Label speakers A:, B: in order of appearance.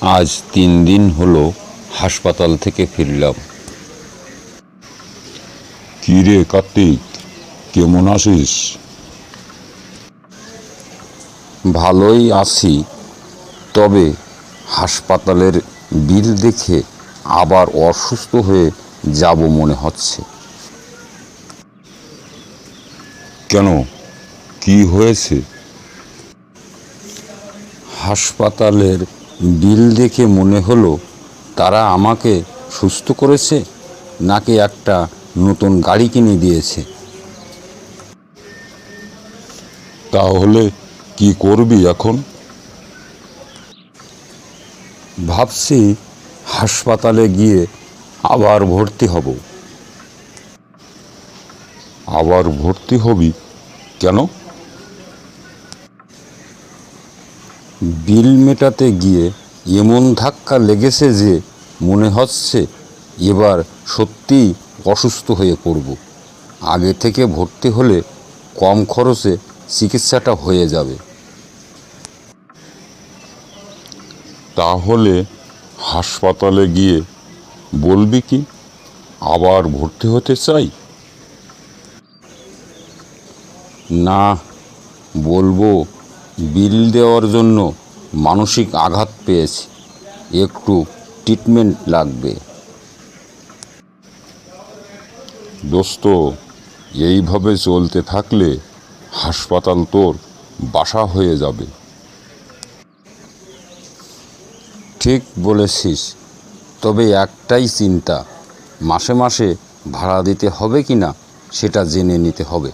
A: আজ 3 দিন হলো হাসপাতাল থেকে ফিরলাম।
B: কি রে কার্তিক, কেমন আছিস?
A: ভালোই আছি, তবে হাসপাতালের বিল দেখে আবার অসুস্থ হয়ে যাব মনে হচ্ছে।
B: কেন, কি হয়েছে?
A: হাসপাতালের বিল দেখে মনে হলো তারা আমাকে সুস্থ করেছে নাকি একটা নতুন গাড়ি কিনে দিয়েছে।
B: তাহলে কি করবি এখন?
A: ভাবছি হাসপাতালে গিয়ে আবার ভর্তি হব।
B: আবার ভর্তি হবি কেন?
A: বিল মেটাতে গিয়ে এমন ধাক্কা লেগেছে যে মনে হচ্ছে এবার সত্যিই অসুস্থ হয়ে পড়ব। আগে থেকে ভর্তি হলে কম খরচে চিকিৎসাটা হয়ে যাবে।
B: তাহলে হাসপাতালে গিয়ে বলবি কি আবার ভর্তি হতে চাই?
A: না, বলবো বিল দেওয়ার জন্য মানসিক আঘাত পেয়েছি, একটু ট্রিটমেন্ট লাগবে।
B: দোস্ত, এইভাবে চলতে থাকলে হাসপাতাল তোর বাসা হয়ে যাবে।
A: ঠিক বলেছিস, তবে একটাই চিন্তা, মাসে মাসে ভাড়া দিতে হবে কি না সেটা জেনে নিতে হবে।